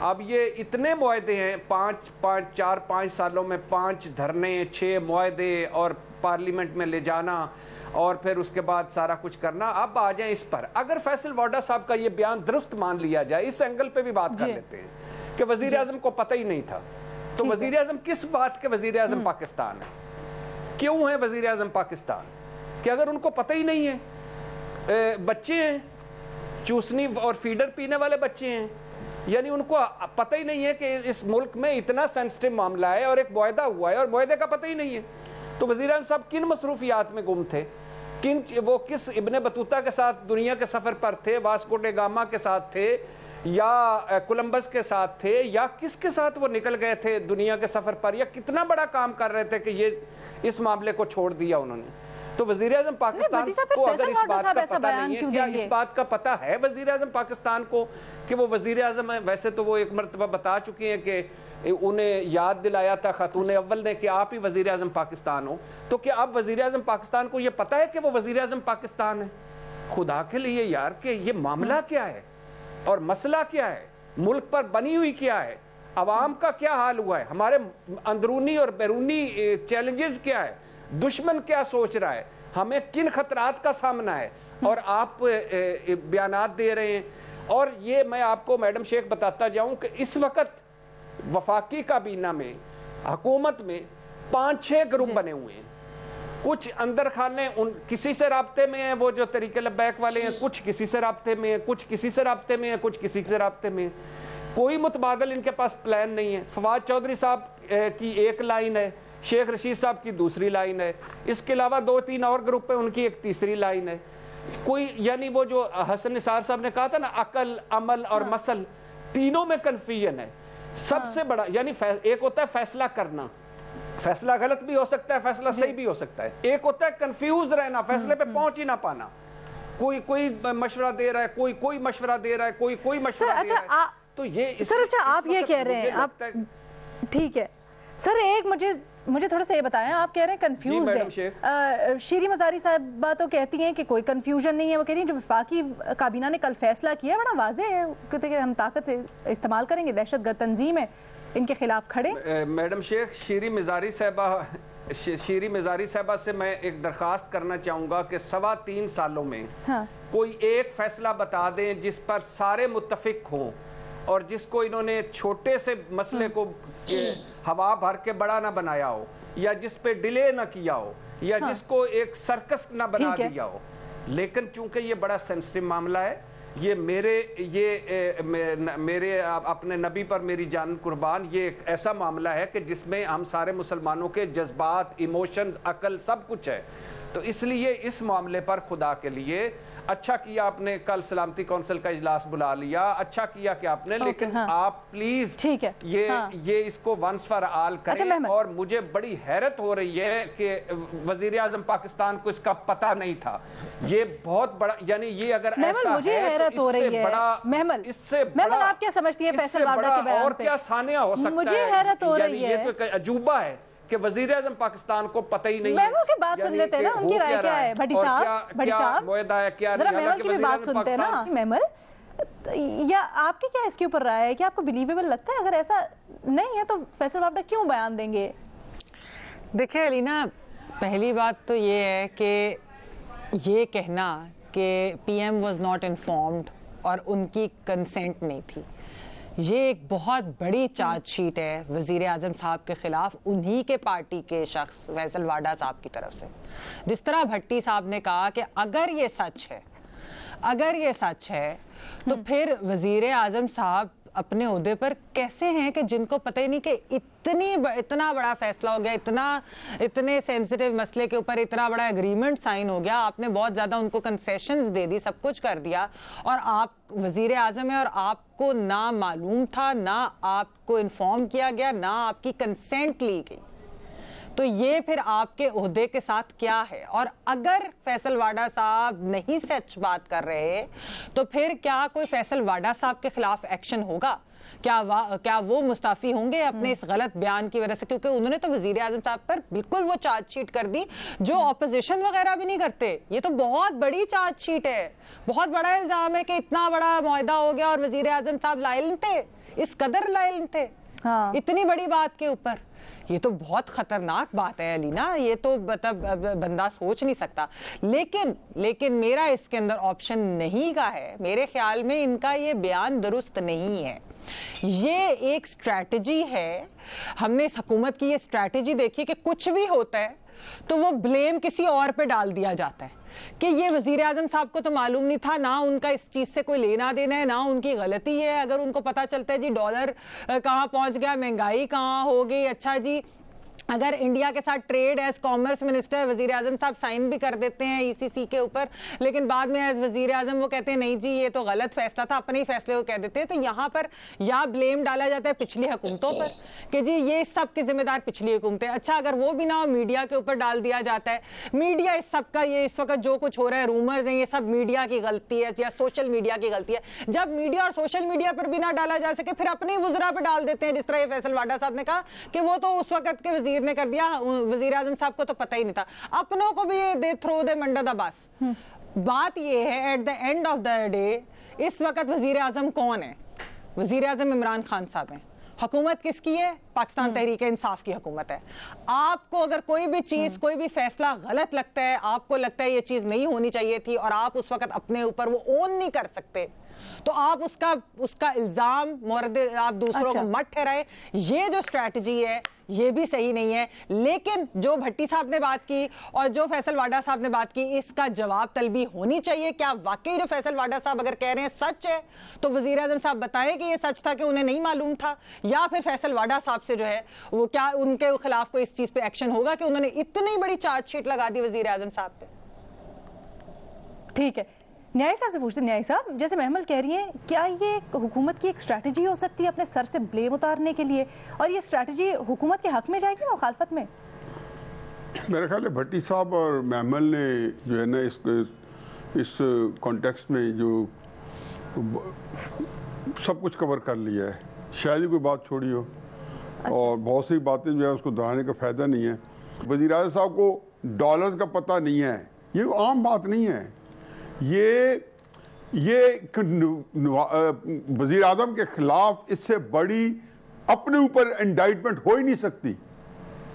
اب یہ اتنے معاہدے ہیں، 4-5 سالوں میں 5 دھرنے، 6 معاہدے اور پارلیمنٹ میں لے جانا اور پھر اس کے بعد سارا کچھ کرنا. اب آ جائیں اس پر. اگر فیصل واڈا صاحب کا یہ بیان درست مان لیا جائے، اس اینگل پہ بھی بات کر لیتے ہیں کہ وزیر اعظم کو پتہ ہی نہیں تھا، تو وزیر اعظم کس بات کے وزیر اعظم پاکستان ہے؟ کیوں ہے وزیر اعظم پاکستان؟ کہ اگر ان کو پتہ ہی نہیں ہے، بچے ہیں، چوسنی اور فیڈر پینے والے بچے ہیں، یعنی ان کو پتہ ہی نہیں ہے کہ اس ملک میں اتنا سینسٹیو معاملہ ہے اور ایک معاہدہ ہوا ہے اور معاہدے کا پتہ ہی نہیں ہے. تو وزیر اعظم صاحب کن مصروفیات میں گم تھے؟ وہ کس ابن بطوطہ کے ساتھ دنیا کے سفر پر تھے، واسکو ڈے گاما کے ساتھ تھے یا کولمبس کے ساتھ تھے، یا کس کے ساتھ وہ نکل گئے تھے دنیا کے سفر پر، یا کتنا بڑا کام کر رہے تھے کہ یہ اس معاملے کو چھوڑ دیا انہوں نے؟ تو وزیر اعظم پاکستان کو اگر اس بات کا پتہ نہیں ہے، کیا اس بات کا پتہ ہے وزیر اعظم پاکستان کو کہ وہ وزیر اعظم ہے؟ ویسے تو وہ ایک مرتبہ بتا چکی ہیں کہ انہیں یاد دلایا تھا خاتون اول نے کہ آپ ہی وزیر اعظم پاکستان ہو. تو کیا اب وزیر اعظم پاکستان کو یہ پتہ ہے کہ وہ وزیر اعظم پاکستان ہے؟ خدا کے لیے یار، کہ یہ معاملہ کیا ہے اور مسئلہ کیا ہے، ملک پر بنی ہوئی کیا ہے، عوام کا کیا حال ہوا ہے، ہمارے اندرونی اور بیرونی چیلنجز کیا ہے، دشمن کیا سوچ رہا ہے، ہمیں کن خطرات کا سامنا ہے، اور آپ بیانات دے رہے ہیں. اور یہ میں آپ کو میڈم شیخ بتاتا جاؤں کہ اس وقت وفاقی کابینہ میں، حکومت میں 5-6 گروپ بنے ہوئے ہیں. کچھ اندر خانے کسی سے رابطے میں ہیں، وہ جو طریق لبیک والے ہیں، کچھ کسی سے رابطے میں ہیں، کچھ کسی سے رابطے میں ہیں، کچھ کسی سے رابطے میں ہیں. کوئی متبادل ان کے پاس پلان نہیں ہے. فواد چودھری صاحب کی ایک لائن ہے، شیخ رشید صاحب کی دوسری لائن ہے، اس کے علاوہ 2-3 اور گروپ ہیں، ان کی ایک تیسری لائن ہے. کوئی یعنی وہ جو حسن نثار صاحب نے کہا تھا نا، عقل، عمل اور مسل، تینوں میں کنفیوژن ہے. سب سے بڑا یعنی ایک ہوتا ہے فیصلہ کرنا، فیصلہ غلط بھی ہو سکتا ہے، فیصلہ صحیح بھی ہو سکتا ہے. ایک ہوتا ہے کنفیوز رہنا، فیصلے پہ پہنچ ہی نہ پانا. کوئی مشورہ دے رہا ہے، کوئی مشورہ دے رہا ہے، کوئی مشورہ دے رہا ہے. تو یہ سر اچھا آپ یہ کہہ رہے ہیں، آپ ٹھیک ہے سر، ایک مجھے تھوڑا سا یہ بتائیں، آپ کہہ رہے ہیں کنفیوز ہیں. شیریں مزاری صاحبہ تو کہتی ہیں کہ کوئی کنفیوژن نہیں ہے. وہ کہہ رہی ہیں جو وفاقی کابینہ نے کل فیصلہ کیا بڑا واضح ہے، کہتے کہ ہم طاقت سے استعمال کریں گے، دہشت گرد تنظیم ہے، ان کے خلاف کھڑے. میڈم شیخ، شیریں مزاری صاحبہ سے میں ایک درخواست کرنا چاہوں گا کہ 3.25 سالوں میں کوئی ایک فیصلہ بتا دیں جس پر سارے متفق ہوں اور جس کو انہوں نے چھوٹے سے مسئلے کو ہوا بھر کے بڑا نہ بنایا ہو، یا جس پہ ڈیلے نہ کیا ہو، یا جس کو ایک سرکس نہ بنا دیا ہو. لیکن چونکہ یہ بڑا سینسٹیو معاملہ ہے، یہ میرے اپنے نبی پر میری جان قربان، یہ ایک ایسا معاملہ ہے کہ جس میں ہم سارے مسلمانوں کے جذبات، ایموشنز، عقل سب کچھ ہے. تو اس لیے اس معاملے پر خدا کے لیے اچھا کیا آپ نے کل سلامتی کونسل کا اجلاس بلا لیا، اچھا کیا کہ آپ نے، لیکن آپ پلیز یہ اس کو ونس فار آل کریں. اور مجھے بڑی حیرت ہو رہی ہے کہ وزیر اعظم پاکستان کو اس کا پتہ نہیں تھا. یہ بہت بڑا، یعنی یہ اگر ایسا مجھے حیرت ہو رہی ہے محمل، آپ کیا سمجھتی ہے فیصل واڈا کے بیان پہ؟ اور کیا ثانیہ ہو سکتا ہے؟ مجھے حیرت ہو رہی ہے، یہ تو عجوبہ ہے کہ وزیر اعظم پاکستان کو پتہ ہی نہیں ہے. محمل کی بات سن لیتے ہیں نا، ان کی رائے کیا ہے؟ بھٹی صاحب ذرا محمل کی بھی بات سنتے ہیں نا. محمل، یا آپ کی کیا اس کے اوپر رائے ہے کہ آپ کو بلیویبل لگتا ہے؟ اگر ایسا نہیں ہے تو فیصل واڈا کیوں بیان دیں گے؟ دیکھیں علینا، پہلی بات تو یہ ہے کہ یہ کہنا کہ P M was not informed اور ان کی کنسنٹ نہیں تھی، یہ ایک بہت بڑی چارج شیٹ ہے وزیر اعظم صاحب کے خلاف انہی کے پارٹی کے شخص فیصل واڈا صاحب کی طرف سے. جس طرح بھٹی صاحب نے کہا کہ اگر یہ سچ ہے تو پھر وزیر اعظم صاحب اپنے عہدے پر کیسے ہیں کہ جن کو پتہ ہی نہیں کہ اتنا بڑا فیصلہ ہو گیا، اتنے سینسٹیو مسئلے کے اوپر اتنا بڑا ایگریمنٹ سائن ہو گیا، آپ نے بہت زیادہ ان کو کنسیشنز دے دی، سب کچھ کر دیا، اور آپ وزیر اعظم ہیں اور آپ کو نہ معلوم تھا، نہ آپ کو انفارم کیا گیا، نہ آپ کی کنسینٹ لی گئی. تو یہ پھر آپ کے عہدے کے ساتھ کیا ہے؟ اور اگر فیصل واڈا صاحب نہیں سچ بات کر رہے تو پھر کیا کوئی فیصل واڈا صاحب کے خلاف ایکشن ہوگا؟ کیا وہ مستعفی ہوں گے اپنے اس غلط بیان کی وجہ سے؟ کیونکہ انہوں نے تو وزیر اعظم صاحب پر بالکل وہ چارج شیٹ کر دی جو اپوزیشن وغیرہ بھی نہیں کرتے. یہ تو بہت بڑی چارج شیٹ ہے, بہت بڑا الزام ہے کہ اتنا بڑا معاہدہ ہو گیا اور وزیر اعظم صاحب لائل تھے, اس قدر لائل تھے اتنی بڑی بات کے اوپر. یہ تو بہت خطرناک بات ہے علینا, یہ تو مطلب بندہ سوچ نہیں سکتا. لیکن میرا اس کے اندر آپشن نہیں کا ہے. میرے خیال میں ان کا یہ بیان درست نہیں ہے. یہ ایک سٹریٹجی ہے. ہم نے اس حکومت کی یہ سٹریٹجی دیکھی کہ کچھ بھی ہوتا ہے تو وہ بلیم کسی اور پہ ڈال دیا جاتا ہے کہ یہ وزیر اعظم صاحب کو تو معلوم نہیں تھا, نہ ان کا اس چیز سے کوئی لینا دینا ہے, نہ ان کی غلطی ہے. اگر ان کو پتا چلتا ہے جی ڈالر کہاں پہنچ گیا, مہنگائی کہاں ہو گئی, اچھا جی اگر انڈیا کے ساتھ ٹریڈ ایز کامرس منسٹر وزیر اعظم صاحب سائن بھی کر دیتے ہیں ای سی سی کے اوپر, لیکن بعد میں ایز وزیر اعظم وہ کہتے ہیں نہیں جی یہ تو غلط فیصلہ تھا, اپنے ہی فیصلے کو کہہ دیتے ہیں. تو یہاں پر یا بلیم ڈالا جاتا ہے پچھلی حکومتوں پر کہ جی یہ سب کے ذمہ دار پچھلی حکومتیں. اچھا اگر وہ بھی نہ ہو, میڈیا کے اوپر ڈال دیا جاتا ہے. میڈیا اس سب کا, یہ اس وقت جو کچھ ہو رہا ہے رومرز ہیں, یہ سب میڈیا کی غلطی ہے یا سوشل میڈیا کی غلطی ہے. جب میڈیا اور سوشل میڈیا پر بھی نہ ڈالا جا سکے پھر اپنے وزراء پہ ڈال دیتے ہیں, جس طرح یہ فیصل واڈا صاحب نے کہا کہ وہ تو اس وقت کے وزیر نے کر دیا, وزیر اعظم صاحب کو تو پتہ ہی نہیں تھا. اپنوں کو بھی دے تھرو دے منڈا دا باس. بات یہ ہے at the end of the day اس وقت وزیر اعظم کون ہے؟ وزیر اعظم عمران خان صاحب ہیں. حکومت کس کی ہے؟ پاکستان تحریک انصاف کی حکومت ہے. آپ کو اگر کوئی بھی چیز, کوئی بھی فیصلہ غلط لگتا ہے, آپ کو لگتا ہے یہ چیز نہیں ہونی چاہیے تھی اور آپ اس وقت اپنے اوپر وہ اون نہیں کر سکتے, تو آپ اس کا الزام مورد آپ دوسروں کو مت ٹھہرائے. یہ جو اسٹریٹجی ہے یہ بھی صحیح نہیں ہے. لیکن جو بھٹی صاحب نے بات کی اور جو فیصل واڈا صاحب نے بات کی, اس کا جواب طلبی ہونی چاہیے. کیا واقعی جو فیصل واڈا صاحب اگر کہہ رہے ہیں سچ ہے تو وزیر اعظم صاحب بتائیں کہ یہ سچ تھا کہ انہیں نہیں معلوم تھا, یا پھر فیصل واڈا صاحب سے جو ہے وہ کیا ان کے خلاف کوئی اس چیز پہ ایکشن ہوگا کہ انہوں نے اتنی بڑی چارج شیٹ لگا دی وزیر اعظم صاحب پہ. ٹھیک ہے, نیائی صاحب سے پوچھتے ہیں. نیائی صاحب, جیسے محمل کہہ رہی ہیں, کیا یہ حکومت کی ایک اسٹریٹجی ہو سکتی ہے اپنے سر سے بلیم اتارنے کے لیے, اور یہ اسٹریٹجی حکومت کے حق میں جائے گی مخالفت میں؟ میرے خیال ہے بھٹی صاحب اور محمل نے جو ہے نا اس کانٹیکسٹ میں جو سب کچھ کور کر لیا ہے. شاید ہی کوئی بات چھوڑی ہو, اور بہت سی باتیں جو ہے اس کو دہرانے کا فائدہ نہیں ہے. وزیر اعظم صاحب کو ڈالرز کا پتہ نہیں ہے, یہ عام بات نہیں ہے. یہ وزیر اعظم کے خلاف اس سے بڑی اپنے اوپر انڈائٹمنٹ ہو ہی نہیں سکتی.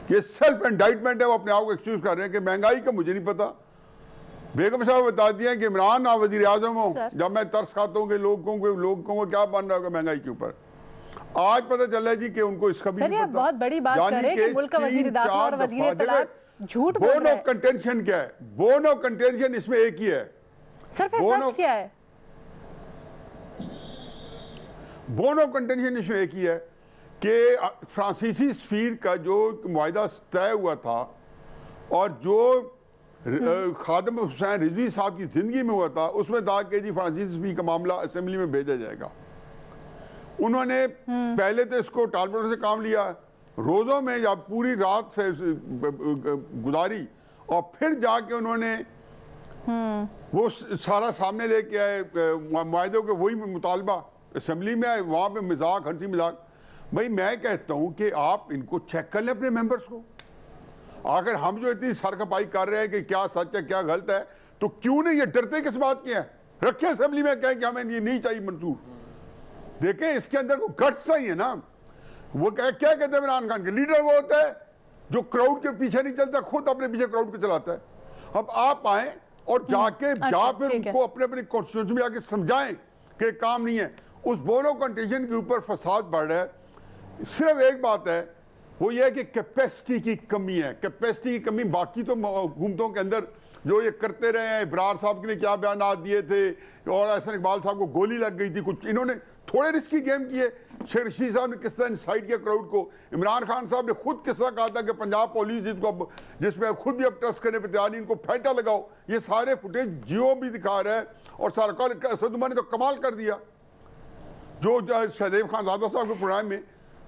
یہ سیلف انڈائٹمنٹ ہے. وہ اپنے آپ کو ایکسکیوز کر رہے ہیں کہ مہنگائی کا مجھے نہیں پتا. بیگم صاحب بتا دیا کہ عمران آپ وزیر اعظم ہوں, جب میں ترس کھاتا ہوں کہ لوگوں کو کیا بن رہا ہوگا مہنگائی کے اوپر. آج پتہ چلا جی کہ ان کو اس کا بھی نہیں پتا. بہت بڑی بات کر رہے ہیں کہ ملک کا وزیر داخلہ اور وزیر اطلاعات جھوٹ بول رہے ہیں. بون آف کنٹینشن کیا ہے؟ بون آف کنٹینشن اس میں ایک ہی ہے. سر پھر سچ کیا ہے؟ بون آف کنٹینشن اس میں ایک ہی ہے کہ فرانسیسی سفیر کا جو معاہدہ طے ہوا تھا اور جو خادم حسین رضوی صاحب کی زندگی میں ہوا تھا, اس میں تھا کہ جی فرانسیسی سفیر کا معاملہ اسمبلی میں بھیجا جائے گا. انہوں نے پہلے تو اس کو ٹالمٹول سے کام لیا, روزوں میں یا پوری رات سے گزاری, اور پھر جا کے انہوں نے وہ سارا سامنے لے کے آئے معاہدوں کے وہی مطالبہ اسمبلی میں آئے, وہاں پہ مذاق, ہنسی مذاق. بھائی میں کہتا ہوں کہ آپ ان کو چیک کر لیں اپنے ممبرز کو. آخر ہم جو اتنی سرکپائی کر رہے ہیں کہ کیا سچ ہے کیا غلط ہے, تو کیوں نہیں یہ ڈرتے کس بات کے ہیں؟ رکھیں اسمبلی میں, کہیں کہ ہمیں یہ نہیں چاہیے منظور. دیکھیں اس کے اندر کوئی گٹس چاہیے نا. وہ کیا کہتے ہیں عمران خان کے لیڈر وہ ہوتا ہے جو کراؤڈ کے پیچھے نہیں چلتا, خود اپنے پیچھے کراؤڈ کو چلاتا ہے. اب آپ آئیں اور جا کے پھر ان کو اپنے کانسٹیٹیوشن میں آ کے سمجھائیں کہ کام نہیں ہے. اس بون آف کنٹینشن کے اوپر فساد بڑھ رہا ہے. صرف ایک بات ہے, وہ یہ ہے کہ کیپیسٹی کی کمی ہے. کیپیسٹی کی کمی باقی تو حکومتوں کے اندر جو یہ کرتے رہے ہیں, ابرار صاحب کے لیے کیا بیانات دیے تھے, اور احسن اقبال صاحب کو گولی لگ گئی تھی, کچھ انہوں نے تھوڑے رسکی گیم کیے. شیخ رشید صاحب نے کس طرح انسائٹ کیا کراؤڈ کو. عمران خان صاحب نے خود کس طرح کہا تھا کہ پنجاب پولیس جس میں خود بھی اب ٹرسٹ کرنے پہ تیار نہیں, ان کو پھینٹا لگاؤ. یہ سارے فوٹیج جیو بھی دکھا رہا ہے. اور سرکار اسد عمر نے تو کمال کر دیا, جو شہزیب خان زادہ صاحب کے پروگرام میں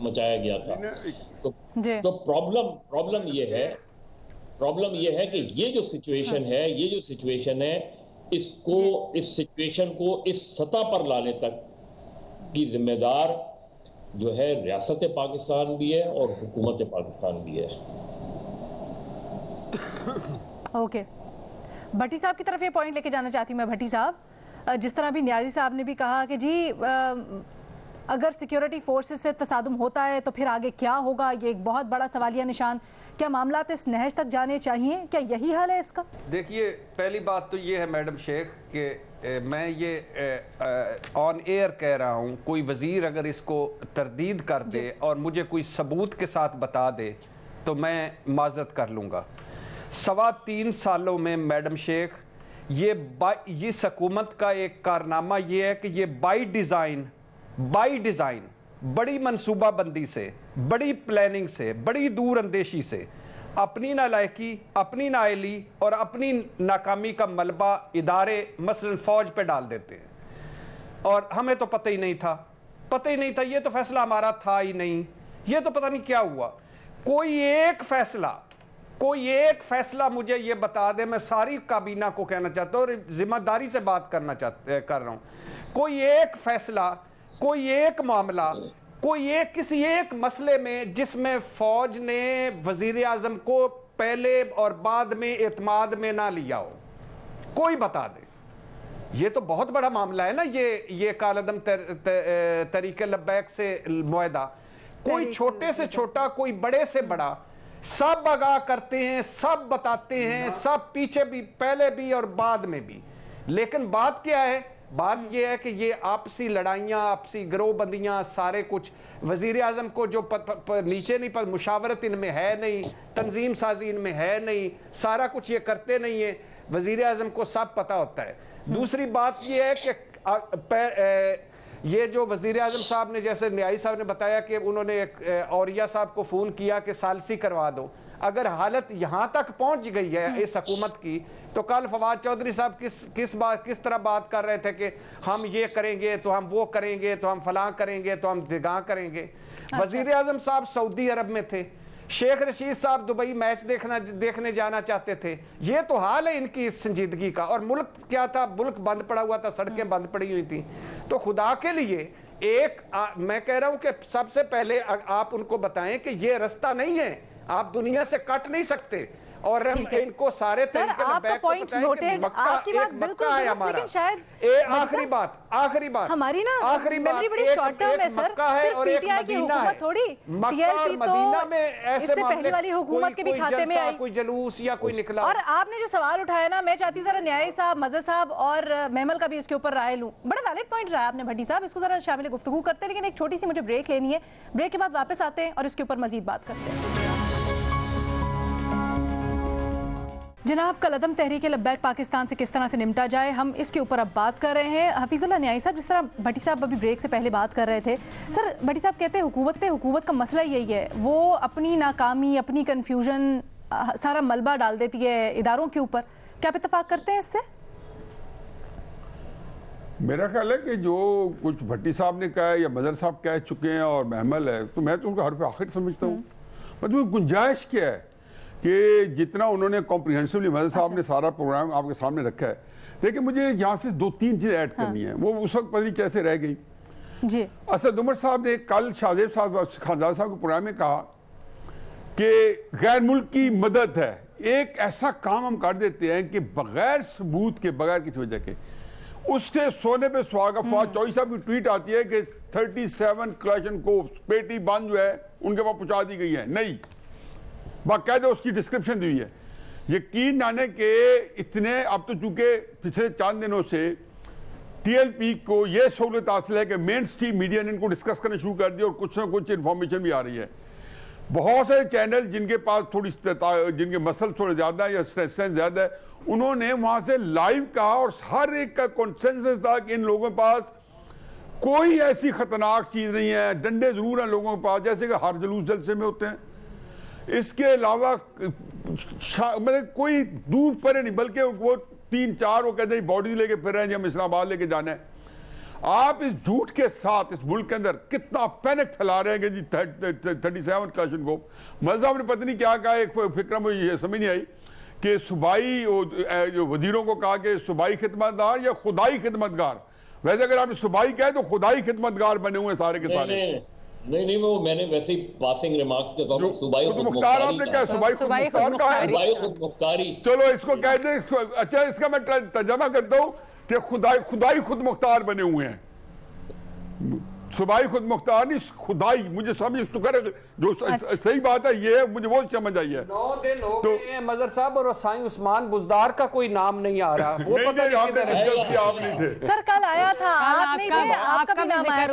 مچایا گیا تھا. تو پرابلم یہ ہے کہ یہ جو سچویشن ہے اس سچویشن کو اس سطح پر لانے تک کی ذمہ دار جو ہے ریاست پاکستان بھی ہے اور حکومت پاکستان بھی ہے. اوکے، بھٹی صاحب کی طرف یہ پوائنٹ لے کے جانا چاہتی ہوں میں. بھٹی صاحب، جس طرح بھی نیازی صاحب نے بھی کہا کہ جی اگر سیکیورٹی فورسز سے تصادم ہوتا ہے تو پھر آگے کیا ہوگا، یہ ایک بہت بڑا سوالیہ نشان. کیا معاملات اس نہج تک جانے چاہیے؟ کیا یہی حال ہے اس کا؟ دیکھیے، پہلی بات تو یہ ہے میڈم شیخ کہ میں یہ آن ایئر کہہ رہا ہوں، کوئی وزیر اگر اس کو تردید کر دے اور مجھے کوئی ثبوت کے ساتھ بتا دے تو میں معذرت کر لوں گا. 3.25 سالوں میں میڈم شیخ یہ حکومت کا ایک کارنامہ یہ ہے کہ یہ بائی ڈیزائن بڑی منصوبہ بندی سے، بڑی پلاننگ سے، بڑی دور اندیشی سے اپنی نالائقی، اپنی نااہلی اور اپنی ناکامی کا ملبہ ادارے مثلا فوج پہ ڈال دیتے ہیں. اور ہمیں تو پتہ ہی نہیں تھا، یہ تو فیصلہ ہمارا تھا ہی نہیں، یہ تو پتہ نہیں کیا ہوا. کوئی ایک فیصلہ مجھے یہ بتا دے. میں ساری کابینہ کو کہنا چاہتا ہوں اور ذمہ داری سے بات کر رہا ہوں، کوئی ایک فیصلہ، کوئی ایک معاملہ، کسی ایک مسئلے میں جس میں فوج نے وزیر اعظم کو پہلے اور بعد میں اعتماد میں نہ لیا ہو، کوئی بتا دے. یہ تو بہت بڑا معاملہ ہے نا، یہ کالعدم طریق لبیک سے معاہدہ. کوئی چھوٹے سے چھوٹا، کوئی بڑے سے بڑا، سب آگاہ کرتے ہیں، سب بتاتے ہیں، سب پیچھے بھی، پہلے بھی اور بعد میں بھی. لیکن بات کیا ہے؟ بات یہ ہے کہ یہ آپسی لڑائیاں، آپسی گروہ بندیاں، سارے کچھ وزیر اعظم کو جو نیچے نہیں پر مشاورت ان میں ہے نہیں، تنظیم سازی ان میں ہے نہیں، سارا کچھ یہ کرتے نہیں ہیں. وزیر اعظم کو سب پتہ ہوتا ہے. دوسری بات یہ ہے کہ یہ جو وزیر اعظم صاحب نے، جیسے نیائی صاحب نے بتایا کہ انہوں نے اوریہ صاحب کو فون کیا کہ ثالثی کروا دو. اگر حالت یہاں تک پہنچ گئی ہے اس حکومت کی، تو کل فواد چودھری صاحب کس طرح بات کر رہے تھے کہ ہم یہ کریں گے تو ہم وہ کریں گے تو ہم فلاں کریں گے تو ہم دگاں کریں گے. وزیر اعظم صاحب سعودی عرب میں تھے، شیخ رشید صاحب دبئی میچ دیکھنے جانا چاہتے تھے. یہ تو حال ہے ان کی سنجیدگی کا. اور ملک کیا تھا؟ ملک بند پڑا ہوا تھا، سڑکیں بند پڑی ہوئی تھیں. تو خدا کے لیے میں کہہ رہا ہوں کہ سب سے پہلے آپ ان کو بتائیں کہ یہ رستہ نہیں ہے، آپ دنیا سے کٹ نہیں سکتے. اور ان کو سارے طریقے میں بیک کو بتائیں کہ مکہ ہے ہمارا. آخری بات ہماری نا میموری بڑی شارٹ ٹرم ہے سر، صرف پی ٹی آئی کی حکومت تھوڑی، پی ایل پی تو اس سے پہلی والی حکومت کے بھی کھاتے میں آئی، کوئی جلوس یا کوئی نکلا. اور آپ نے جو سوال اٹھایا نا، میں چاہتی ذرا نیائی صاحب، مظہر صاحب اور محمل کا بھی اس کے اوپر رائے لوں. بڑا ویلڈ پوائنٹ رہا آپ نے بھٹی صاحب، اس کو ذرا شامل گفتگو کرتے ہیں. لیکن ایک چھوٹی سی مجھے بریک لینی ہے، بریک کے بعد واپس آتے ہیں اور اس کے اوپر مزید بات کرتے ہیں. جناب، کالعدم تحریک لبیک پاکستان سے کس طرح سے نمٹا جائے، ہم اس کے اوپر اب بات کر رہے ہیں. حفیظ اللہ نیائی صاحب، جس طرح بھٹی صاحب ابھی بریک سے پہلے بات کر رہے تھے، سر بھٹی صاحب کہتے ہیں حکومت کا مسئلہ یہی ہے، وہ اپنی ناکامی، اپنی کنفیوژن، سارا ملبہ ڈال دیتی ہے اداروں کے اوپر. کیا آپ اتفاق کرتے ہیں اس سے؟ میرا خیال ہے کہ جو کچھ بھٹی صاحب نے کہا ہے یا مظہر صاحب کہہ چکے ہیں اور محمل ہے، تو میں تو ان کو حرف آخر سمجھتا ہوں. مطلب گنجائش کیا ہے کہ جتنا انہوں نے کمپریہنسولی مظہر صاحب نے سارا پروگرام آپ کے سامنے رکھا ہے. لیکن مجھے یہاں سے 2-3 چیزیں ایڈ کرنی ہیں، وہ اس وقت پتہ نہیں کیسے رہ گئی. جی، اسد عمر صاحب نے کل شاہزیب صاحب خانزادہ صاحب کے پروگرام میں کہا کہ غیر ملک کی مدد ہے، ایک ایسا کام ہم کر دیتے ہیں کہ بغیر ثبوت کے، بغیر کسی وجہ کے. اس سے سونے پہ سہاگا. فواد چودھری صاحب کی ٹویٹ آتی ہے کہ 37 کلاشن کو پیٹی بند جو ہے ان کے پاس پہنچا دی گئی ہے. نہیں، باقاعدہ اس کی ڈسکرپشن دی ہے. یقین نانے کہ اتنے، اب تو چونکہ پچھلے چند دنوں سے ٹی ایل پی کو یہ سہولت حاصل ہے کہ مین سٹریم میڈیا نے ان کو ڈسکس کرنا شروع کر دیا اور کچھ نہ کچھ انفارمیشن بھی آ رہی ہے. بہت سے چینل جن کے پاس جن کے مسل تھوڑے زیادہ ہے یا اسٹرینتھ زیادہ ہے، انہوں نے وہاں سے لائیو کہا اور ہر ایک کا کنسنسس تھا کہ ان لوگوں کے پاس کوئی ایسی خطرناک چیز نہیں ہے. ڈنڈے ضرور ہیں لوگوں کے پاس، جیسے کہ ہر جلوس جلسے میں ہوتے ہیں. اس کے علاوہ مطلب کوئی دور پرے نہیں، بلکہ وہ 3-4 وہ کہتے ہیں باڈی لے کے پھر رہے ہیں جی ہم اسلام آباد لے کے جانا ہے. آپ اس جھوٹ کے ساتھ اس ملک کے اندر کتنا پینک پھیلا رہے ہیں کہ جی 37 کلاشن کو مذہب نے پتہ نہیں کیا کہا. ایک فکرہ مجھے یہ سمجھ نہیں آئی کہ صوبائی جو وزیروں کو کہا کہ صوبائی خدمتگار یا خدائی خدمتگار. ویسے اگر آپ نے صوبائی کہا تو خدائی خدمتگار بنے ہوئے سارے کے سارے. نہیں وہ میں نے ویسے ہی پاسنگ ریمارکس کے طور پر صوبائی خود مختار آپ نے کہا صوبائی خود مختاری. چلو اس کو کہتے ہیں. اچھا اس کا میں ترجمہ کرتا ہوں کہ خدائی خود مختار بنے ہوئے ہیں. صوبائی خود مختار نہیں, خدائی. مجھے سمجھ شکر ہے جو صحیح بات ہے یہ مجھے وہ سمجھ آئی ہے. 9 دن ہو گئے ہیں مظہر صاحب اور سائیں عثمان بزدار کا کوئی نام نہیں آ رہا. وہ آپ نہیں تھے سر, کل آیا تھا آپ نہیں تھے, آپ کا بھی نام آیا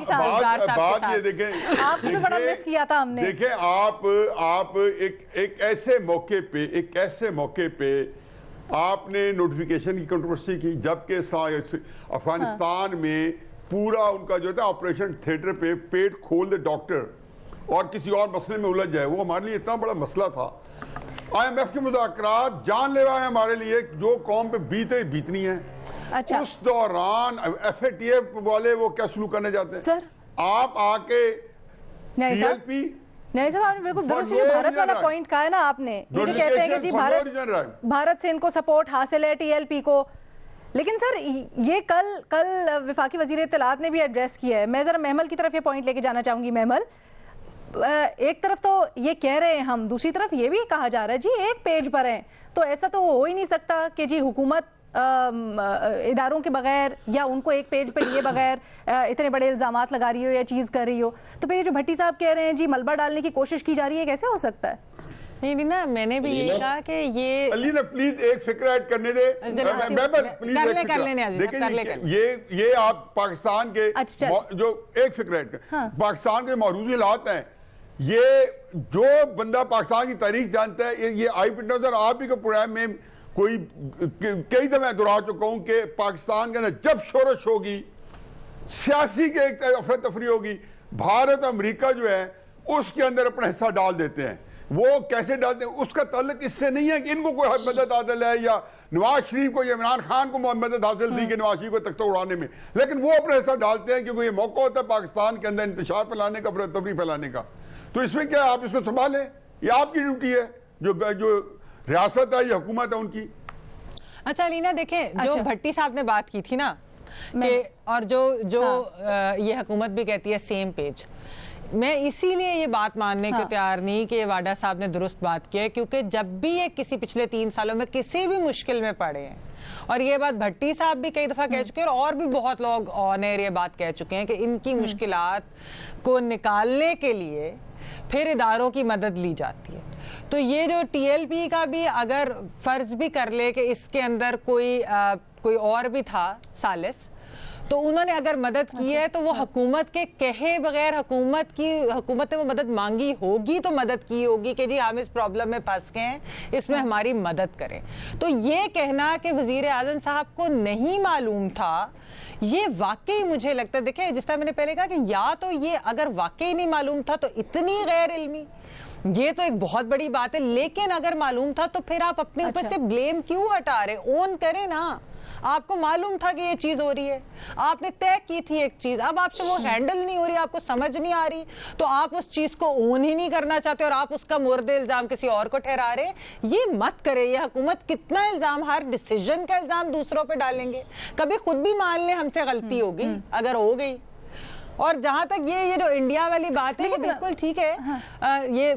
تھا. بات یہ دیکھیں, آپ کو بھی بڑا مس کیا تھا ہم نے. دیکھیں آپ ایک ایسے موقع پہ آپ نے نوٹیفیکیشن کی کنٹروورسی کی, جبکہ افغانستان میں پورا ان کا جو تھا آپریشن تھیٹر پہ پیٹ کھول دے ڈاکٹر اور کسی اور مسئلے میں الجھ جائے, وہ ہمارے لیے اتنا بڑا مسئلہ تھا. IMF کے مذاکرات جان لیوا ہیں ہمارے لیے, جو قوم پہ بیتنی ہے. اس دوران FATF والے وہ کیا سلوک کرنے جاتے ہیں. آپ آ کے TLP نہیں صاحب, آپ نے بالکل درست جو بھارت والا پوائنٹ کہا ہے نا آپ نے, یہ کہتے ہیں کہ جی بھارت سے ان کو سپورٹ حاصل ہے TLP کو. لیکن سر یہ کل وفاقی وزیر اطلاعات نے بھی ایڈریس کیا ہے. میں ذرا محمل کی طرف یہ پوائنٹ لے کے جانا چاہوں گی. محمل, ایک طرف تو یہ کہہ رہے ہیں ہم, دوسری طرف یہ بھی کہا جا رہا ہے جی ایک پیج پر ہیں, تو ایسا تو ہو ہی نہیں سکتا کہ جی حکومت اداروں کے بغیر یا ان کو ایک پیج پہ لیے بغیر اتنے بڑے الزامات لگا رہی ہو یا چیز کر رہی ہو. تو پھر یہ جو بھٹی صاحب کہہ رہے ہیں جی ملبہ ڈالنے کی کوشش کی جا رہی ہے, کیسے ہو سکتا ہے؟ نہیں نا, میں نے بھی یہی کہا کہ یہ علی نے پلیز ایک فکر ایڈ کرنے دے. یہ آپ پاکستان کے جو ایک فکر ایڈ کر, پاکستان کے معروضی حالات ہیں, یہ جو بندہ پاکستان کی تاریخ جانتا ہے, یہ آئی وٹنس اور آپ ہی کے پروگرام میں کوئی کئی دفعہ دہرا چکا ہوں کہ پاکستان کے اندر جب شورش ہوگی, سیاسی کے افراتفری ہوگی, بھارت امریکہ جو ہے اس کے اندر اپنا حصہ ڈال دیتے ہیں. وہ کیسے ڈالتے ہیں اس کا تعلق اس سے نہیں ہے کہ ان کو کوئی مدد حاصل ہے یا نواز شریف کو یا عمران خان کو مدد حاصل تھی کہ نواز شریف کو تختہ اڑانے میں, لیکن وہ اپنا حصہ ڈالتے ہیں کیونکہ یہ موقع ہوتا ہے پاکستان کے اندر انتشار پھیلانے کا, افراتفری پھیلانے کا. تو اس میں کیا آپ اس کو سنبھالیں, یہ آپ کی ڈیوٹی ہے, جو ریاست ہے یا حکومت ہے ان کی. اچھا علینا دیکھیں, جو بھٹی صاحب نے بات کی تھی نا کہ اور جو یہ حکومت بھی کہتی ہے سیم پیج, میں اسی لیے یہ بات ماننے کو تیار نہیں کہ واڈا صاحب نے درست بات کی ہے, کیونکہ جب بھی یہ کسی پچھلے 3 سالوں میں کسی بھی مشکل میں پڑے ہیں, اور یہ بات بھٹی صاحب بھی کئی دفعہ کہہ چکے ہیں اور بھی بہت لوگ آن ایئر یہ بات کہہ چکے ہیں کہ ان کی مشکلات کو نکالنے کے لیے پھر اداروں کی مدد لی جاتی ہے. تو یہ جو TLP کا بھی اگر فرض بھی کر لے کہ اس کے اندر کوئی اور بھی تھا سالس, تو انہوں نے اگر مدد کی ہے تو وہ حکومت کے کہے بغیر حکومت نے وہ مدد مانگی ہوگی تو مدد کی ہوگی کہ جی ہم اس پرابلم میں پھنس گئے ہیں, اس میں ہماری مدد کریں. تو یہ کہنا کہ وزیر اعظم صاحب کو نہیں معلوم تھا, یہ واقعی مجھے لگتا ہے, دیکھیں جس طرح میں نے پہلے کہا کہ یا تو یہ اگر واقعی نہیں معلوم تھا تو اتنی غیر علمی, یہ تو ایک بہت بڑی بات ہے, لیکن اگر معلوم تھا تو پھر آپ اپنے اوپر سے بلیم کیوں ہٹا رہے, اون کریں نا. آپ کو معلوم تھا کہ یہ چیز ہو رہی ہے, آپ نے طے کی تھی ایک چیز, اب آپ سے وہ ہینڈل نہیں ہو رہی, آپ کو سمجھ نہیں آ رہی, تو آپ اس چیز کو اون ہی نہیں کرنا چاہتے اور آپ اس کا مورد الزام کسی اور کو ٹھہرا رہے. یہ مت کرے. یہ حکومت کتنا الزام, ہر ڈیسیجن کا الزام دوسروں پہ ڈالیں گے. کبھی خود بھی مان لیں ہم سے غلطی ہوگی اگر ہو گئی. اور جہاں تک یہ جو انڈیا والی بات ہے, یہ بالکل ٹھیک ہے, یہ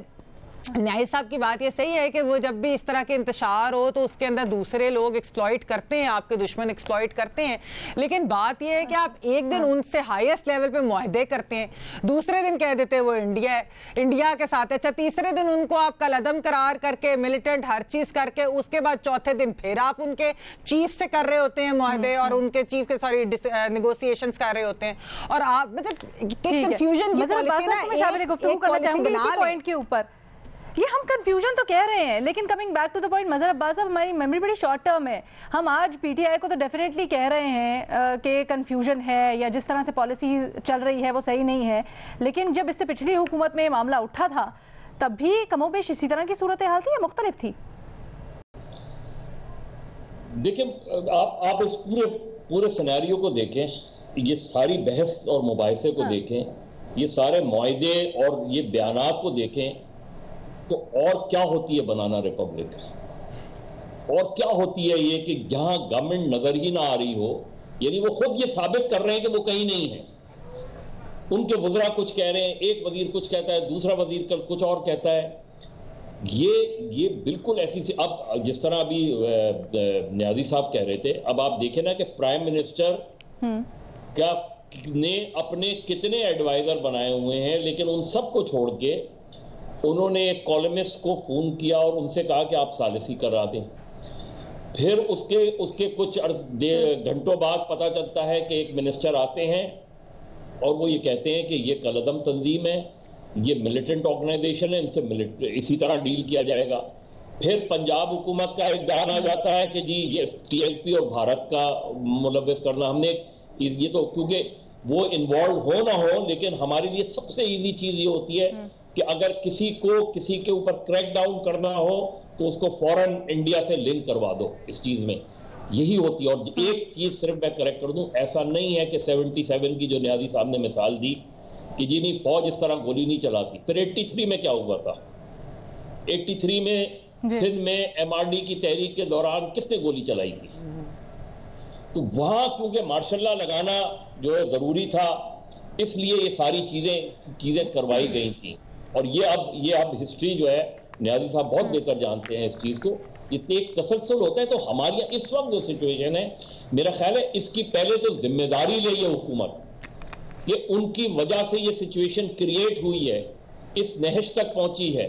نیائی صاحب کی بات یہ صحیح ہے کہ وہ جب بھی اس طرح کے انتشار ہو تو اس کے اندر دوسرے لوگ ایکسپلائٹ کرتے ہیں, آپ کے دشمن ایکسپلائٹ کرتے ہیں, لیکن بات یہ ہے کہ آپ ایک دن ان سے ہائیسٹ لیول پہ معاہدے کرتے ہیں, دوسرے دن کہہ دیتے ہیں وہ انڈیا ہے, انڈیا کے ساتھ, اچھا تیسرے دن ان کو آپ کل عدم قرار کر کے ملیٹنٹ ہر چیز کر کے, اس کے بعد چوتھے دن پھر آپ ان کے چیف سے کر رہے ہوتے ہیں معاہدے اور ان کے چیف کے نیگوسیشنز کر رہے ہوتے ہیں, اور آپ مطلب کنفیوژن کی پوائنٹ کے اوپر یہ ہم کنفیوژن تو کہہ رہے ہیں, لیکن coming back to the point, Mazhar Abbas صاحب ہماری میموری بڑی شارٹ ٹرم ہے. ہم آج PTI کو تو ڈیفینیٹلی کہہ رہے ہیں کہ کنفیوژن ہے یا جس طرح سے پالیسی چل رہی ہے وہ صحیح نہیں ہے, لیکن جب اس سے پچھلی حکومت میں معاملہ اٹھا تھا تب بھی کم و بیش اسی طرح کی صورتحال تھی یا مختلف تھی؟ دیکھیں آپ اس پورے سینیریو کو دیکھیں, یہ ساری بحث اور مباحثے کو دیکھیں, یہ سارے معاہدے اور یہ بیانات کو دیکھیں, تو اور کیا ہوتی ہے بنانا ریپبلک, اور کیا ہوتی ہے یہ کہ جہاں گورنمنٹ نظر ہی نہ آ رہی ہو, یعنی وہ خود یہ ثابت کر رہے ہیں کہ وہ کہیں نہیں ہے. ان کے وزراء کچھ کہہ رہے ہیں, ایک وزیر کچھ کہتا ہے, دوسرا وزیر کچھ اور کہتا ہے. یہ بالکل ایسی سی, اب جس طرح ابھی نیازی صاحب کہہ رہے تھے, اب آپ دیکھیں نا کہ پرائم منسٹر نے اپنے کتنے ایڈوائزر بنائے ہوئے ہیں, لیکن ان سب کو چھوڑ کے انہوں نے ایک کالمسٹ کو فون کیا اور ان سے کہا کہ آپ ثالثی کرا دیں. پھر اس کے کچھ گھنٹوں بعد پتہ چلتا ہے کہ ایک منسٹر آتے ہیں اور وہ یہ کہتے ہیں کہ یہ کالعدم تنظیم ہے, یہ ملیٹنٹ آرگنائزیشن ہے, ان سے اسی طرح ڈیل کیا جائے گا. پھر پنجاب حکومت کا ایک بیان آ جاتا ہے کہ جی یہ ٹی ایل پی اور بھارت کا ملوث کرنا, ہم نے یہ تو کیونکہ وہ انوالو ہو نہ ہو, لیکن ہمارے لیے سب سے ایزی چیز یہ ہوتی ہے کہ اگر کسی کے اوپر کریک ڈاؤن کرنا ہو تو اس کو فوراً انڈیا سے لنک کروا دو اس چیز میں, یہی ہوتی ہے. اور ایک چیز صرف میں کریکٹ کر دوں, ایسا نہیں ہے کہ 77 کی جو نیازی صاحب نے مثال دی کہ جی نہیں فوج اس طرح گولی نہیں چلاتی. پھر 83 میں کیا ہوا تھا, 83 میں سندھ میں ایم آر ڈی کی تحریک کے دوران کس نے گولی چلائی تھی؟ تو وہاں کیونکہ مارشاء اللہ لگانا جو ہے ضروری تھا, اس لیے یہ ساری چیزیں کروائی گئی تھیں. اور یہ اب ہسٹری جو ہے نیازی صاحب بہت بہتر جانتے ہیں اس چیز کو, جتنے ایک تسلسل ہوتا ہے. تو ہماری اس وقت جو سچویشن ہے, میرا خیال ہے اس کی پہلے تو ذمہ داری لے یہ حکومت کہ ان کی وجہ سے یہ سچویشن کریٹ ہوئی ہے, اس نہش تک پہنچی ہے.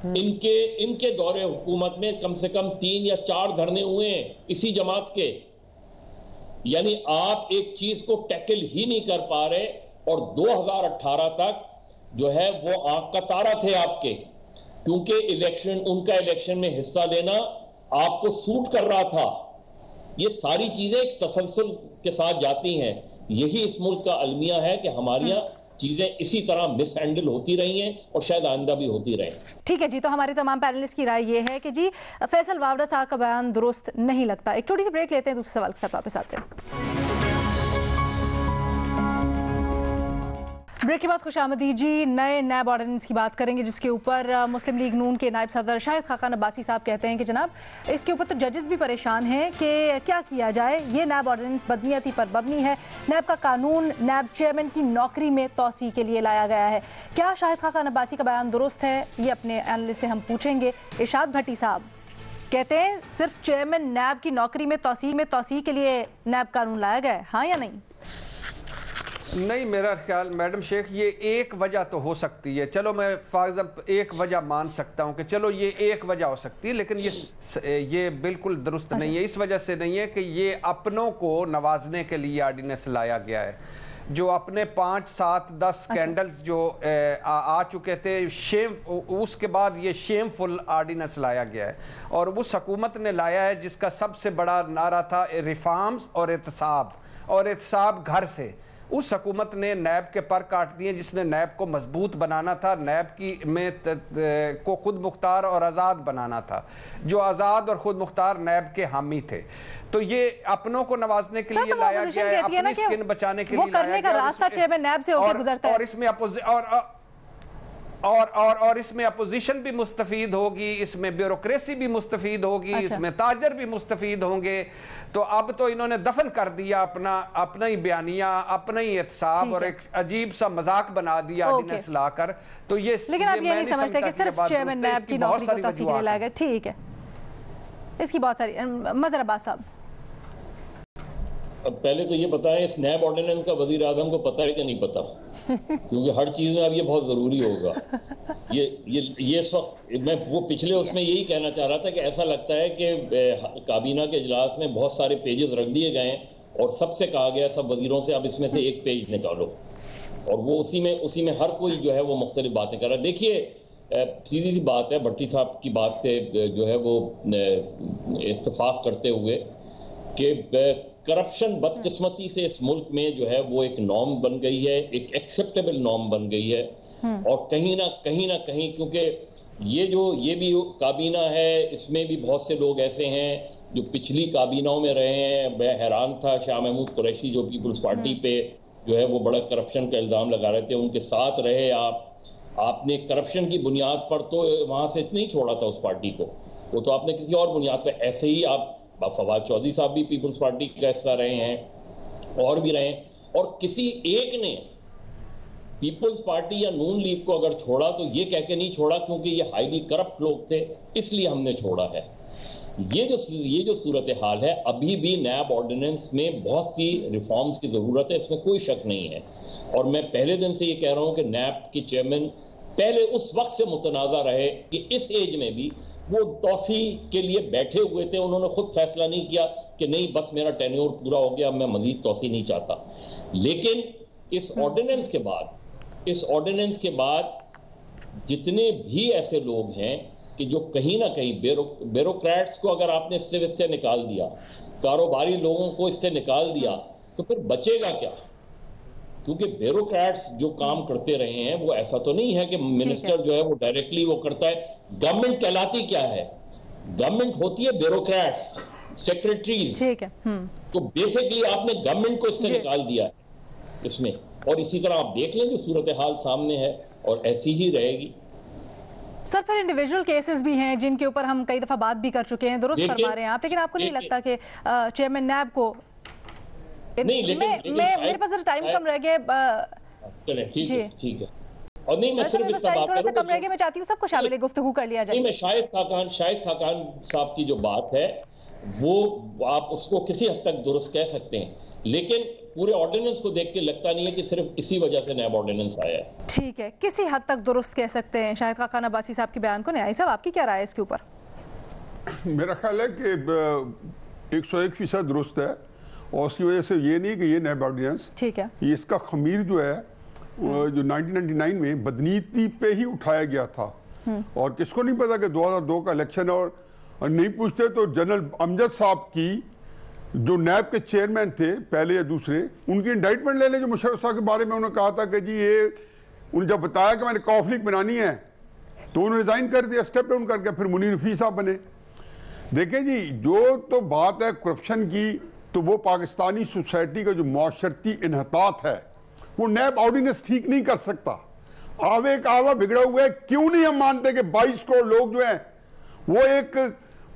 ان کے دور حکومت میں کم سے کم 3 یا 4 دھرنے ہوئے ہیں اسی جماعت کے. یعنی آپ ایک چیز کو ٹیکل ہی نہیں کر پا رہے, اور 2018 تک جو ہے وہ آنکھ کا تارا تھے آپ کے, کیونکہ ان کا الیکشن میں حصہ لینا آپ کو سوٹ کر رہا تھا. یہ ساری چیزیں ایک تسلسل کے ساتھ جاتی ہیں. یہی اس ملک کا المیہ ہے کہ ہمارے یہاں چیزیں اسی طرح مس ہینڈل ہوتی رہی ہیں اور شاید آئندہ بھی ہوتی رہیں. ٹھیک ہے جی, تو ہمارے تمام پینلسٹ کی رائے یہ ہے کہ جی فیصل واوڈا صاحب کا بیان درست نہیں لگتا. ایک چھوٹی سی بریک لیتے ہیں, دوسرے سوال کے ساتھ واپس آتے ہیں. بریک کے بعد خوش آمدید جی. نئے نیب آرڈیننس کی بات کریں گے جس کے اوپر مسلم لیگ نون کے نائب صدر شاہد خاقان عباسی صاحب کہتے ہیں کہ جناب اس کے اوپر تو ججز بھی پریشان ہیں کہ کیا کیا جائے, یہ نیب آرڈیننس بدنیتی پر مبنی ہے. نیب کا قانون نیب چیئرمین کی نوکری میں توسیع کے لیے لایا گیا ہے. کیا شاہد خاقان عباسی کا بیان درست ہے, یہ اپنے اینالسٹ سے ہم پوچھیں گے. ارشاد بھٹی صاحب کہتے ہیں صرف چیئرمین نیب کی نوکری میں توسیع کے لیے نیب قانون لایا گیا ہے, ہاں یا نہیں؟ نہیں, میرا خیال میڈم شیخ یہ ایک وجہ تو ہو سکتی ہے. چلو میں فار ایگزامپل ایک وجہ مان سکتا ہوں کہ چلو یہ ایک وجہ ہو سکتی ہے, لیکن یہ بالکل درست نہیں ہے. اس وجہ سے نہیں ہے کہ یہ اپنوں کو نوازنے کے لیے آرڈیننس لایا گیا ہے. جو اپنے 5, 7, 10 سکینڈلز جو آ چکے تھے, اس کے بعد یہ شیم فل آرڈیننس لایا گیا ہے. اور اس حکومت نے لایا ہے جس کا سب سے بڑا نعرہ تھا ریفارمز اور احتساب گھر سے. اس حکومت نے نیب کے پر کاٹ دیے جس نے نیب کو مضبوط بنانا تھا, نیب کو خود مختار اور آزاد بنانا تھا. جو آزاد اور خود مختار نیب کے حامی تھے, تو یہ اپنوں کو نوازنے کے لیے لایا گیا ہے, اپنی سکن بچانے کے لیے لایا گیا ہے. اور اس میں اپوزیشن بھی مستفید ہوگی, اس میں بیوروکریسی بھی مستفید ہوگی, اس میں تاجر بھی مستفید ہوں گے. تو اب تو انہوں نے دفن کر دیا اپنا ہی بیانیہ, اپنا ہی احتساب, اور ایک عجیب سا مذاق بنا دیا آرڈیننس لا کر. تو یہ لیکن آپ یہ نہیں سمجھتے کہ صرف چیئرمین نیب کی نوکری کو توسیع کے لیے لایا گیا. ٹھیک ہے, اس کی بہت ساری. مظہر عباس صاحب اب پہلے تو یہ بتائیں اس نیب آرڈیننس کا وزیر اعظم کو پتہ ہے کہ نہیں پتا, کیونکہ ہر چیز میں اب یہ بہت ضروری ہوگا. یہ اس وقت میں وہ پچھلے اس میں یہی کہنا چاہ رہا تھا کہ ایسا لگتا ہے کہ کابینہ کے اجلاس میں بہت سارے پیجز رکھ دیے گئے ہیں اور سب سے کہا گیا سب وزیروں سے اب اس میں سے ایک پیج نکالو, اور وہ اسی میں ہر کوئی جو ہے وہ مختلف باتیں کر رہا ہے. دیکھیے سیدھی سی بات ہے, بھٹی صاحب کی بات سے جو ہے وہ اتفاق کرتے ہوئے کہ کرپشن بدقسمتی سے اس ملک میں جو ہے وہ ایک نارم بن گئی ہے, ایک ایکسیپٹیبل نارم بن گئی ہے. اور کہیں نہ کہیں کیونکہ یہ بھی کابینہ ہے, اس میں بھی بہت سے لوگ ایسے ہیں جو پچھلی کابینوں میں رہے ہیں. میں حیران تھا شاہ محمود قریشی جو پیپلز پارٹی پہ جو ہے وہ بڑا کرپشن کا الزام لگا رہے تھے, ان کے ساتھ رہے آپ نے کرپشن کی بنیاد پر تو وہاں سے نہیں چھوڑا تھا اس پارٹی کو, وہ تو آپ نے کسی اور بنیاد پہ. ایسے ہی آپ فواد چودھری صاحب بھی پیپلز پارٹی کا حصہ رہے ہیں اور بھی رہے ہیں, اور کسی ایک نے پیپلز پارٹی یا نون لیگ کو اگر چھوڑا تو یہ کہہ کے نہیں چھوڑا کیونکہ یہ ہائیلی کرپٹ لوگ تھے اس لیے ہم نے چھوڑا ہے. یہ جو صورتحال ہے, ابھی بھی نیب آرڈیننس میں بہت سی ریفارمز کی ضرورت ہے, اس میں کوئی شک نہیں ہے. اور میں پہلے دن سے یہ کہہ رہا ہوں کہ نیب کے چیئرمین پہلے اس وقت سے متنازع رہے کہ اس ایج میں بھی وہ توسیع کے لیے بیٹھے ہوئے تھے. انہوں نے خود فیصلہ نہیں کیا کہ نہیں بس میرا ٹینیور پورا ہو گیا, میں مزید توسیع نہیں چاہتا. لیکن اس آرڈیننس کے بعد جتنے بھی ایسے لوگ ہیں کہ جو کہیں نہ کہیں بیوروکریٹس کو اگر آپ نے اس سے نکال دیا, کاروباری لوگوں کو اس سے نکال دیا, تو پھر بچے گا کیا؟ کیونکہ بیوروکریٹس جو کام کرتے رہے ہیں وہ ایسا تو نہیں ہے کہ منسٹر جو ہے وہ ڈائریکٹلی وہ کرتا ہے. گورنمنٹ کہلاتی کیا ہے؟ گورنمنٹ ہوتی ہے بیوروکریٹس, سیکریٹریز. تو بیسکلی آپ نے گورنمنٹ کو اس سے نکال دیا ہے اس میں. اور اسی طرح آپ دیکھ لیں جو صورتحال سامنے ہے اور ایسی ہی رہے گی. سر پھر انڈیویجول کیسز بھی ہیں جن کے اوپر ہم کئی دفعہ بات بھی کر چکے ہیں, درست فرما رہے ہیں آپ, لیکن آپ کو نہیں لگتا کہ چیئرمین نیب کو میرے پاس ٹائم کم رہ گیا, ٹھیک ہے, اور نہیں میں صرف تھوڑا سا کم رہ گیا, میں چاہتی ہوں سب کو شامل گفتگو کر لیا جائے. میں شاہد خاقان صاحب کی جو بات ہے وہ آپ اس کو کسی حد تک درست کہہ سکتے ہیں, لیکن پورے آرڈیننس کو دیکھ کے لگتا نہیں ہے کہ صرف اسی وجہ سے نیب آرڈیننس آیا ہے. ٹھیک ہے, کسی حد تک درست کہہ سکتے ہیں شاہد خاقان عباسی صاحب کے بیان کو. نیائی صاحب آپ کی کیا رائے ہے اس کے اوپر؟ میرا خیال ہے کہ 101% درست ہے, اور اس کی وجہ سے یہ نہیں کہ یہ نیب آرڈیننس, ٹھیک ہے, یہ اس کا خمیر جو ہے جو 1999 میں بدنیتی پہ ہی اٹھایا گیا تھا. اور کس کو نہیں پتا کہ 2002 کا الیکشن, اور نہیں پوچھتے تو جنرل امجد صاحب کی جو نیب کے چیئرمین تھے پہلے یا دوسرے, ان کی انڈائٹمنٹ لے لیں جو مشرف صاحب کے بارے میں انہوں نے کہا تھا کہ جی یہ, انہوں نے جب بتایا کہ میں نے کاف لیگ بنانی ہے تو انہوں نے ریزائن کر دیا, اسٹیپ ڈاؤن کر کے پھر منیر رفیع صاحب بنے. دیکھیں جی جو تو بات ہے کرپشن کی, تو وہ پاکستانی سوسائٹی کا جو معاشرتی انحطاط ہے وہ نیب آرڈیننس ٹھیک نہیں کر سکتا. آوے کا آوا بگڑا ہوا ہے. کیوں نہیں ہم مانتے کہ 22 کروڑ لوگ جو ہیں وہ ایک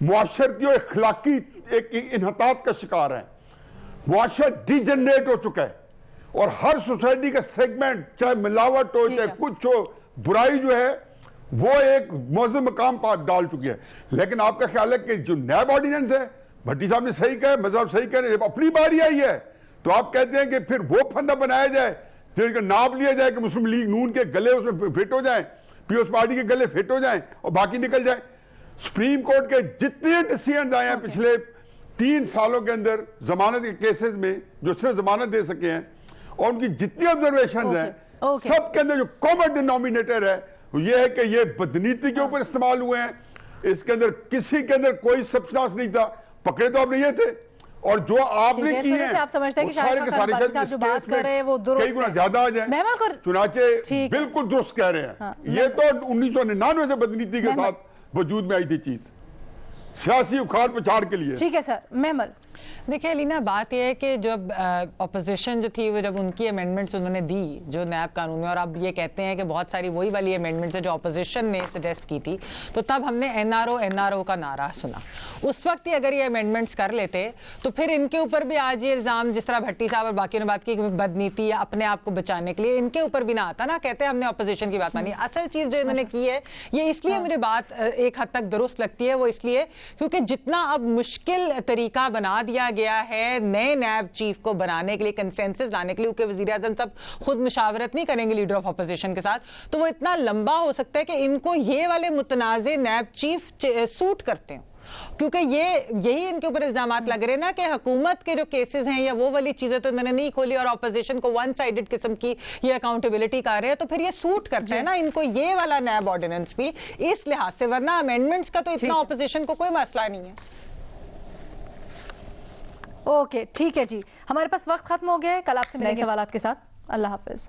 معاشرتی اور اخلاقی ایک انحطاط کا شکار ہیں. معاشرہ ڈی جنریٹ ہو چکا ہے, اور ہر سوسائٹی کا سیگمنٹ, چاہے ملاوٹ ہو چاہے کچھ ہو, برائی جو ہے وہ ایک موزوں مقام پر ڈال چکی ہے. لیکن آپ کا خیال ہے کہ جو نیب آرڈیننس ہے, بھٹی صاحب نے صحیح کہا, مذہب صحیح کہہ رہے ہیں, جب اپنی باری آئی ہے تو آپ کہتے ہیں کہ پھر وہ پھندہ بنایا جائے, جن کا ناپ لیا جائے کہ مسلم لیگ نون کے گلے اس میں فٹ ہو جائیں, پیپلز پارٹی کے گلے فٹ ہو جائیں اور باقی نکل جائیں. سپریم کورٹ کے جتنے ڈیسیژنز آئے ہیں پچھلے 3 سالوں کے اندر ضمانت کے کیسز میں, جو صرف ضمانت دے سکے ہیں, اور ان کی جتنی آبزرویشنز ہیں سب کے اندر جو کامن ڈینومینیٹر ہے وہ یہ ہے کہ یہ بدنیتی کے اوپر استعمال ہوئے ہیں. اس کے اندر کسی کے اندر کوئی سبسٹانس نہیں تھا. پکڑے تو آپ نے یہ تھے, اور جو آپ نے کی ہیں آپ سمجھتے ہیں کہ شاہد خاقان عباسی صاحب جو بات کر رہے ہیں وہ درست ہے, کئی گنا زیادہ آ جائیں, چنانچہ بالکل درست کہہ رہے ہیں. یہ تو 1999 سے بدنیتی کے ساتھ وجود میں آئی تھی چیز, سیاسی اکھاڑ پچھاڑ کے لیے. ٹھیک ہے سر. محمل دیکھیں علینا, بات یہ ہے کہ جب اپوزیشن جو تھی وہ جب ان کی امینڈمنٹس انہوں نے دی جو نیب قانون میں, اور اب یہ کہتے ہیں کہ بہت ساری وہی والی امینڈمنٹس ہیں جو اپوزیشن نے سجیسٹ کی تھی, تو تب ہم نے NRO کا نعرہ سنا. اس وقت ہی اگر یہ امینڈمنٹس کر لیتے تو پھر ان کے اوپر بھی آج یہ الزام, جس طرح بھٹی صاحب اور باقیوں نے بات کی کہ بدنیتی یا اپنے آپ کو بچانے کے لیے, ان کے اوپر بھی نہ آتا نا. کہتے ہیں ہم نے اپوزیشن کی بات مانی. اصل چیز جو انہوں نے کی ہے, یہ اس لیے مجھے بات ایک حد تک درست لگتی ہے, وہ اس لیے کیونکہ جتنا اب مشکل طریقہ بنا دیا گیا ہے نئے نیب چیف کو بنانے کے لیے, کنسنسس لانے کے لیے, کیونکہ وزیر اعظم صاحب خود مشاورت نہیں کریں گے لیڈر آف اپوزیشن کے ساتھ, تو وہ اتنا لمبا ہو سکتا ہے کہ ان کو یہ والے متنازع نیب چیف سوٹ کرتے ہیں. کیونکہ یہی ان کے اوپر الزامات لگ رہے ہیں نا کہ حکومت کے جو کیسز ہیں یا وہ والی چیزیں تو انہوں نے نہیں کھولی, اور اپوزیشن کو ون سائیڈڈ قسم کی یہ اکاؤنٹیبلٹی کر رہے ہیں, تو پھر یہ سوٹ کرتا ہے نا ان کو یہ والا نیب آرڈیننس بھی اس لحاظ سے. ورنہ امینڈمنٹس کا تو اتنا اپوزیشن کو کوئی مسئلہ نہیں ہے. اوکے ٹھیک ہے جی, ہمارے پاس وقت ختم ہو گیا ہے. کل آپ سے ملیں گے سوالات کے ساتھ. اللہ حافظ.